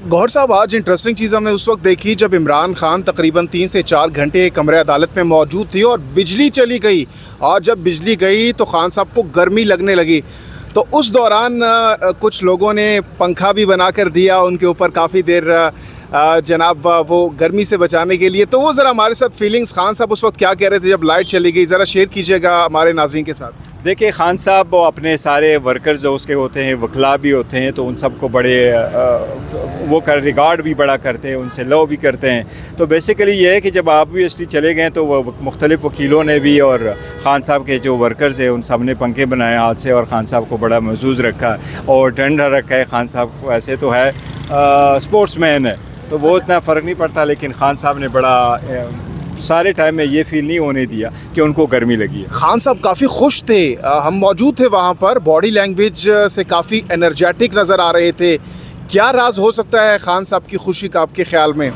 गौहर साहब, आज इंटरेस्टिंग चीज़ हमने उस वक्त देखी जब इमरान खान तकरीबन 3 से 4 घंटे कमरे अदालत में मौजूद थी और बिजली चली गई, और जब बिजली गई तो खान साहब को गर्मी लगने लगी। तो उस दौरान कुछ लोगों ने पंखा भी बना कर दिया उनके ऊपर काफ़ी देर, जनाब वो गर्मी से बचाने के लिए। तो वो ज़रा हमारे साथ फीलिंग्स, खान साहब उस वक्त क्या कह रहे थे जब लाइट चली गई, ज़रा शेयर कीजिएगा हमारे नाज़रीन के साथ। देखिए, खान साहब अपने सारे वर्कर्स जो उसके होते हैं, वकला भी होते हैं, तो उन सबको बड़े वो रिगार्ड भी बड़ा करते हैं, उनसे लव भी करते हैं। तो बेसिकली ये है कि जब ऑब्वियसली चले गए तो वो मुख्तलिफ़ वकीलों ने भी और ख़ान साहब के जो वर्कर्स हैं उन सब ने पंखे बनाए हाथ से और ख़ान साहब को बड़ा महफूज रखा और ठंडा रखा है। ख़ान साहब वैसे तो है स्पोर्ट्स मैन है, तो वो इतना फ़र्क नहीं पड़ता, लेकिन ख़ान साहब ने बड़ा सारे टाइम में ये फील नहीं होने दिया कि उनको गर्मी लगी है। खान साहब काफ़ी खुश थे, हम मौजूद थे वहाँ पर, बॉडी लैंग्वेज से काफ़ी एनर्जेटिक नज़र आ रहे थे। क्या राज हो सकता है खान साहब की खुशी का आपके ख्याल में?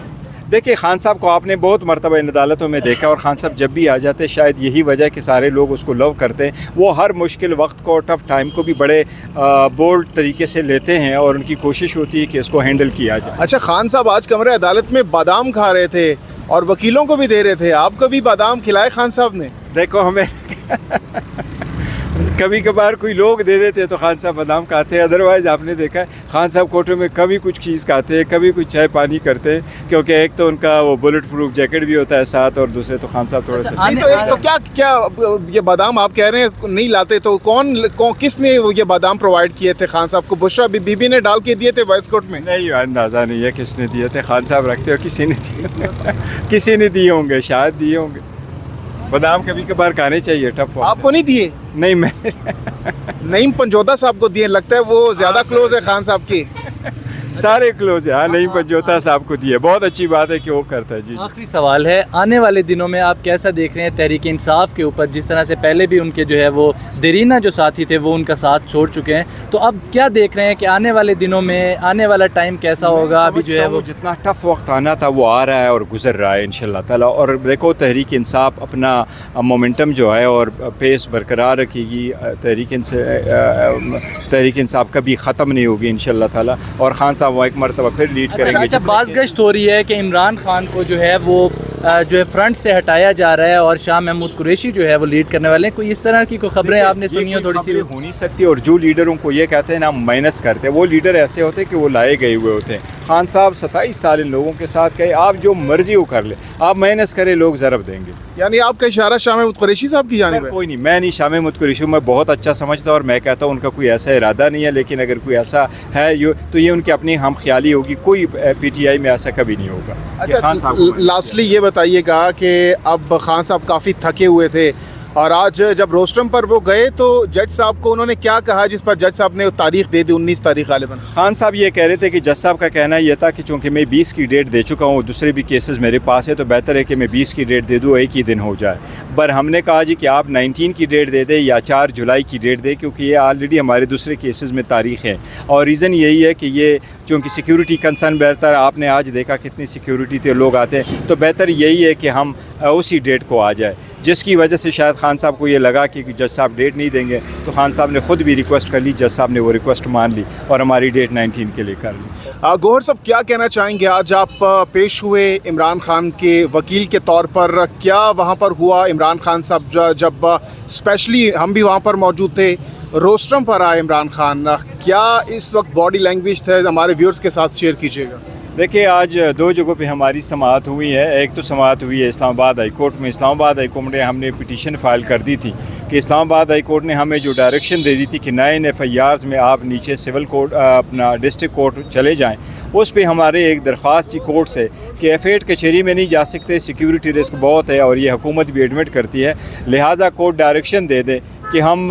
देखिए, खान साहब को आपने बहुत मरतबा इन अदालतों में देखा और खान साहब जब भी आ जाते शायद यही वजह है कि सारे लोग उसको लव करते हैं। वो हर मुश्किल वक्त को, टफ टाइम को भी बड़े बोल्ड तरीके से लेते हैं और उनकी कोशिश होती है कि इसको हैंडल किया जाए। अच्छा, खान साहब आज कमरे अदालत में बादाम खा रहे थे और वकीलों को भी दे रहे थे, आपको भी बादाम खिलाए खान साहब ने? देखो, हमें कभी कभार कोई लोग दे देते तो खान साहब बादाम खाते हैं, अदरवाइज़ आपने देखा है खान साहब कोर्टों में कभी कुछ चीज़ खाते हैं, कभी कुछ चाय पानी करते हैं, क्योंकि एक तो उनका वो बुलेट प्रूफ जैकेट भी होता है साथ, और दूसरे तो खान साहब थोड़ा सा तो क्या ये बादाम आप कह रहे हैं नहीं लाते, तो किसने ये बादाम प्रोवाइड किए थे खान साहब को? बुशरा बीबी ने डाल के दिए थे वॉइस कोर्ट में? नहीं, अंदाज़ा नहीं है किसने दिए थे। खान साहब रखते हो किसी ने दिए किसी ने दिए होंगे, शायद दिए होंगे। बादाम कभी कभार खाने चाहिए, टफ। आपको नहीं दिए? नहीं, मैं नईम पंजोता साहब को दिए, लगता है वो ज़्यादा क्लोज है खान साहब की। सारे क्लोज है। हाँ, नईम पंजोता साहब को दिए, बहुत अच्छी बात है कि वो करता है। जी, आखिरी सवाल है, आने वाले दिनों में आप कैसा देख रहे हैं तहरीक इंसाफ के ऊपर? जिस तरह से पहले भी उनके जो है वो देरीना जो साथी थे वो उनका साथ छोड़ चुके हैं, तो अब क्या देख रहे हैं कि आने वाले दिनों में आने वाला टाइम कैसा होगा? अभी जो है वो जितना टफ वक्त आना था वो आ रहा है और गुजर रहा है इंशाल्लाह ताला। और देखो, तहरीक इंसाफ अपना मोमेंटम जो है और पेस बरकरार रखेगी। तहरीक इंसाफ कभी ख़त्म नहीं होगी इंशाल्लाह ताला, और खान साहब वो एक मरतबा फिर लीड करेंगे। अच्छा, बाज़गश्त हो रही है कि इमरान खान को जो है वो जो है फ्रंट से हटाया जा रहा है और शाह महमूद कुरैशी जो है वो लीड करने वाले हैं। कोई इस तरह की कोई खबरें आपने सुनी हो? थोड़ी सी हो नहीं सकती। और जो लीडरों को ये कहते हैं ना माइनस करते हैं, वो लीडर ऐसे होते हैं कि वो लाए गए हुए होते हैं। खान साहब 27 साल इन लोगों के साथ कहे आप जो मर्जी वो कर ले, आप माइनस करें, लोग ज़रब देंगे। यानी आपका इशारा शाह महमूद कुरैशी साहब की जानिब है? कोई नहीं, मैं नहीं शाह महमूद कुरैशी मैं बहुत अच्छा समझता हूँ और मैं कहता हूँ उनका कोई ऐसा इरादा नहीं है, लेकिन अगर कोई ऐसा है तो ये उनकी अपनी हम ख्याली होगी। कोई PTI में ऐसा कभी नहीं होगा। अच्छा, लास्टली ये बताइएगा कि अब खान साहब काफ़ी थके हुए थे और आज जब रोस्टरम पर वो गए तो जज साहब को उन्होंने क्या कहा, जिस पर जज साहब ने तारीख दे दी, 19 तारीख गालिबन? खान साहब ये कह रहे थे कि जज साहब का कहना ये था कि चूँकि मैं 20 की डेट दे चुका हूँ, दूसरे भी केसेस मेरे पास है, तो बेहतर है कि मैं 20 की डेट दे दूँ, एक ही दिन हो जाए। पर हमने कहा जी कि आप 19 की डेट दे दें या 4 जुलाई की डेट दें, क्योंकि ये ऑलरेडी हमारे दूसरे केसेस में तारीख है। और रीज़न यही है कि ये चूँकि सिक्योरिटी कंसर्न बेहतर, आपने आज देखा कितनी सिक्योरिटी थे, लोग आते हैं, तो बेहतर यही है कि हम उसी डेट को आ जाए, जिसकी वजह से शायद खान साहब को ये लगा कि जज साहब डेट नहीं देंगे, तो खान साहब ने ख़ुद भी रिक्वेस्ट कर ली, जज साहब ने वो रिक्वेस्ट मान ली और हमारी डेट 19 के लिए कर ली। गौहर साहब, क्या कहना चाहेंगे? आज आप पेश हुए इमरान खान के वकील के तौर पर, क्या वहाँ पर हुआ? इमरान खान साहब जब स्पेशली हम भी वहाँ पर मौजूद थे, रोस्टरम पर आए इमरान खान, क्या इस वक्त बॉडी लैंग्वेज थे? हमारे व्यूअर्स के साथ शेयर कीजिएगा। देखिए, आज 2 जगहों पे हमारी समाअत हुई है। एक तो समाअत हुई है इस्लामाबाद हाई कोर्ट में। इस्लामाबाद हाई कोर्ट में हमने पिटीशन फ़ाइल कर दी थी कि इस्लामाबाद हाई कोर्ट ने हमें जो डायरेक्शन दे दी थी कि 9 FIRs में आप नीचे सिविल कोर्ट अपना डिस्ट्रिक्ट कोर्ट चले जाएं, उस पे हमारे एक दरख्वास्त थी कोर्ट से कि F8 कचहरी में नहीं जा सकते, सिक्योरिटी रिस्क बहुत है और ये हुकूमत भी एडमिट करती है, लिहाजा कोर्ट डायरेक्शन दे दे कि हम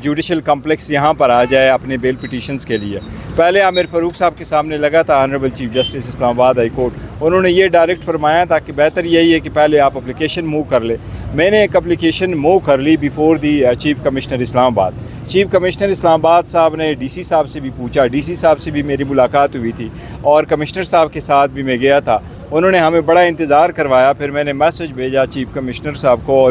जुडिशल कम्प्लेक्स यहाँ पर आ जाए अपने बेल पिटीशंस के लिए। पहले आमिर फ़ारूक साहब के सामने लगा था honourable chief justice Islamabad high court, उन्होंने ये डायरेक्ट फरमाया था कि बेहतर यही है कि पहले आप एप्लीकेशन मूव कर ले। मैंने एक एप्लीकेशन मूव कर ली before the chief commissioner Islamabad. Chief commissioner Islamabad साहब ने DC साहब से भी पूछा, DC साहब से भी मेरी मुलाकात हुई थी और कमिश्नर साहब के साथ भी मैं गया था। انہوں نے ہمیں بڑا انتظار کروایا. پھر میں نے میسج بھیجا چیف کمشنر صاحب کو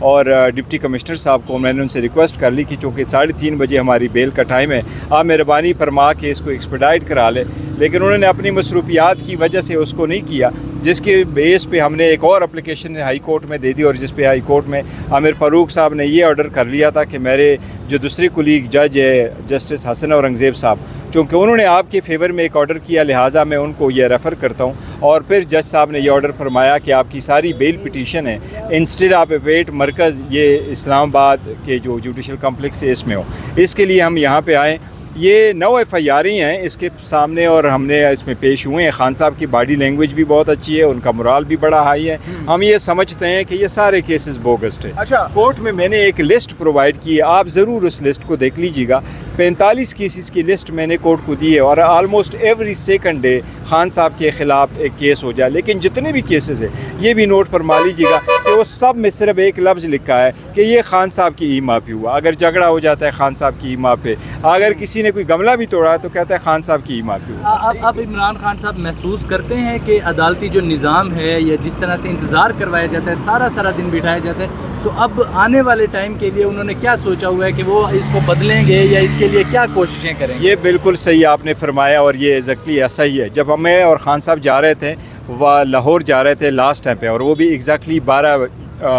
اور ڈپٹی کمشنر صاحب کو. میں نے ان سے ریکویسٹ کر لی کہ چونکہ 3:30 بجے ہماری بیل کا ٹائم ہے, آپ مہربانی فرما کے اس کو ایکسپیڈائٹ کرا لیں. لیکن انہوں نے اپنی مصروفیات کی وجہ سے اس کو نہیں کیا, جس کے بیس پہ ہم نے ایک اور اپلیکیشن ہائی کورٹ میں دے دی, اور جس پہ ہائی کورٹ میں عامر فاروق صاحب نے یہ آرڈر کر لیا تھا کہ میرے جو دوسری کولیگ جج ہے جسٹس حسن اورنگزیب صاحب, چونکہ انہوں نے آپ کے فیور میں ایک آرڈر کیا, لہٰذا میں ان کو یہ ریفر کرتا ہوں. اور پھر جج صاحب نے یہ آرڈر فرمایا کہ آپ کی ساری بیل پٹیشن ہے انسٹیڈ آف اے ویٹ مرکز یہ اسلام آباد کے جو جوڈیشل کمپلیکس ہے اس میں ہو. اس کے لیے ہم یہاں پہ آئیں. یہ 9 FIR ہیں اس کے سامنے, اور ہم نے اس میں پیش ہوئے ہیں. خان صاحب کی باڈی لینگویج بھی بہت اچھی ہے, ان کا مرال بھی بڑا ہائی ہے. ہم یہ سمجھتے ہیں کہ یہ سارے کیسز بوگسٹ ہیں. اچھا, کورٹ میں میں نے ایک لسٹ پرووائڈ کی ہے, آپ ضرور اس لسٹ کو دیکھ لیجیے گا. 45 کیسز کی لسٹ میں نے کورٹ کو دی ہے, اور almost every second day Khan صاحب کے خلاف ایک کیس ہو جائے. لیکن جتنے بھی کیسز ہیں یہ بھی نوٹ فرما لیجیے گا کہ وہ سب میں صرف ایک لفظ لکھا ہے کہ یہ خان صاحب کی ایما پہ ہوا. اگر جھگڑا ہو جاتا ہے خان صاحب کی ایما پہ, اگر کسی نے کوئی گملہ بھی توڑا ہے تو کہتا ہے خان صاحب کی ایما پہ ہوا. اب عمران خان صاحب محسوس کرتے ہیں کہ عدالتی جو نظام ہے یا جس طرح سے انتظار کروایا جاتا ہے, سارا دن بٹھایا جاتا ہے, تو اب آنے والے ٹائم کے لیے انہوں نے کیا سوچا ہوا ہے کہ وہ اس کو بدلیں گے یا اس کے لیے کیا کوششیں کریں گے؟ یہ بالکل صحیح آپ نے فرمایا, اور یہ ایگزیکٹلی ایسا ہی ہے. جب ہمیں اور خان صاحب جا رہے تھے, وہ لاہور جا رہے تھے لاسٹ ٹائم پہ, اور وہ بھی ایگزیکٹلی 12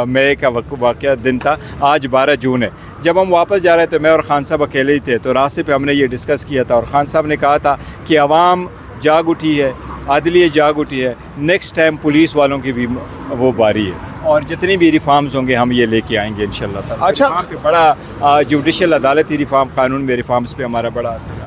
مئی کا واقعہ دن تھا, آج 12 جون ہے. جب ہم واپس جا رہے تھے میں اور خان صاحب اکیلے ہی تھے, تو راستے پہ ہم نے یہ ڈسکس کیا تھا, اور خان صاحب نے کہا تھا کہ عوام جاگ اٹھی ہے, عدلیہ جاگ اٹھی ہے, نیکسٹ ٹائم پولیس والوں کی بھی وہ باری ہے, اور جتنی بھی ریفارمز ہوں گے ہم یہ لے کے آئیں گے انشاءاللہ تعالی. اچھا, بڑا جوڈیشل عدالتی ریفارم, قانون میں ریفارمز پہ ہمارا بڑا اثر ہے.